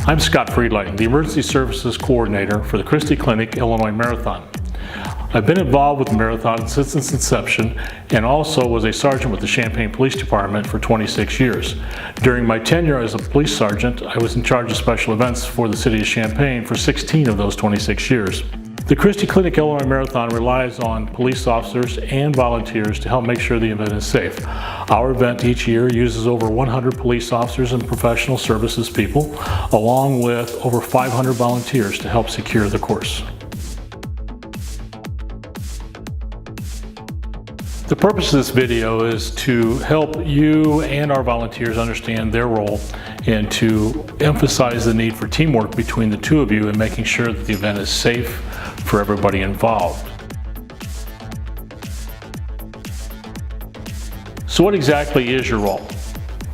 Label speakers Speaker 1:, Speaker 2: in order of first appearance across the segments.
Speaker 1: I'm Scott Friedlight, the Emergency Services Coordinator for the Christie Clinic Illinois Marathon. I've been involved with the marathon since its inception and also was a sergeant with the Champaign Police Department for 26 years. During my tenure as a police sergeant, I was in charge of special events for the city of Champaign for 16 of those 26 years. The Christie Clinic Illinois Marathon relies on police officers and volunteers to help make sure the event is safe. Our event each year uses over 100 police officers and professional services people, along with over 500 volunteers to help secure the course. The purpose of this video is to help you and our volunteers understand their role and to emphasize the need for teamwork between the two of you in making sure that the event is safe for everybody involved. So what exactly is your role?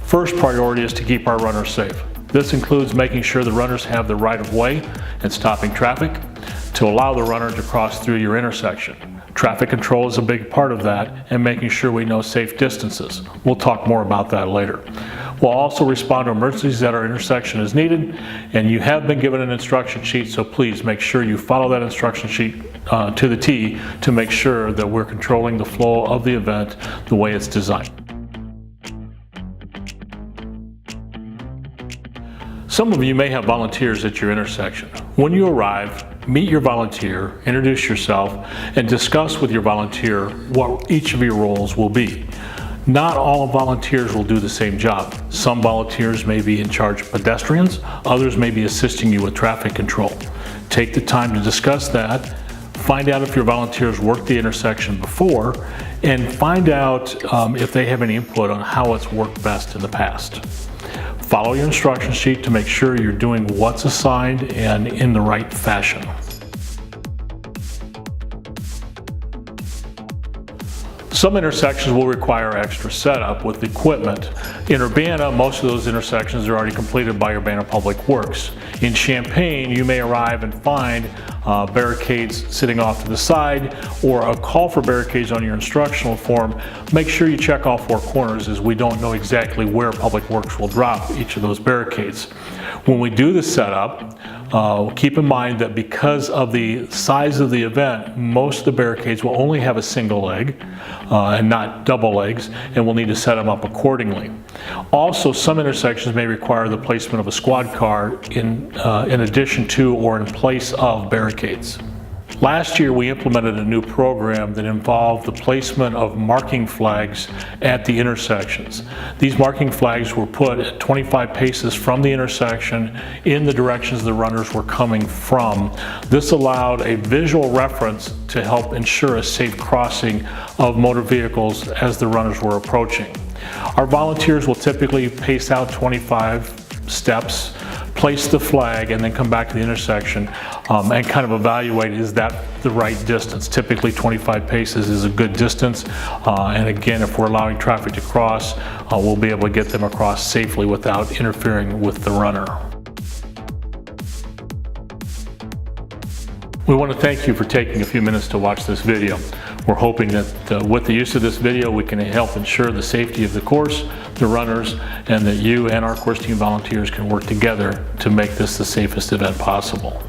Speaker 1: First priority is to keep our runners safe. This includes making sure the runners have the right of way and stopping traffic to allow the runner to cross through your intersection. Traffic control is a big part of that, and making sure we know safe distances. We'll talk more about that later. We'll also respond to emergencies at our intersection as needed, and you have been given an instruction sheet, so please make sure you follow that instruction sheet to the T to make sure that we're controlling the flow of the event the way it's designed. Some of you may have volunteers at your intersection. When you arrive, meet your volunteer, introduce yourself, and discuss with your volunteer what each of your roles will be. Not all volunteers will do the same job. Some volunteers may be in charge of pedestrians, others may be assisting you with traffic control. Take the time to discuss that, find out if your volunteers worked the intersection before, and find out if they have any input on how it's worked best in the past. Follow your instruction sheet to make sure you're doing what's assigned and in the right fashion. Some intersections will require extra setup with equipment. In Urbana, most of those intersections are already completed by Urbana Public Works. In Champaign, you may arrive and find barricades sitting off to the side or a call for barricades on your instructional form. Make sure you check all four corners, as we don't know exactly where Public Works will drop each of those barricades. When we do the setup, keep in mind that because of the size of the event, most of the barricades will only have a single leg and not double legs, and we'll need to set them up accordingly. Also, some intersections may require the placement of a squad car in addition to or in place of barricades. Last year, we implemented a new program that involved the placement of marking flags at the intersections. These marking flags were put at 25 paces from the intersection in the directions the runners were coming from. This allowed a visual reference to help ensure a safe crossing of motor vehicles as the runners were approaching. Our volunteers will typically pace out 25 steps, place the flag, and then come back to the intersection and kind of evaluate, is that the right distance? Typically 25 paces is a good distance, and again, if we're allowing traffic to cross, we'll be able to get them across safely without interfering with the runner. We want to thank you for taking a few minutes to watch this video. We're hoping that with the use of this video, we can help ensure the safety of the course, the runners, and that you and our course team volunteers can work together to make this the safest event possible.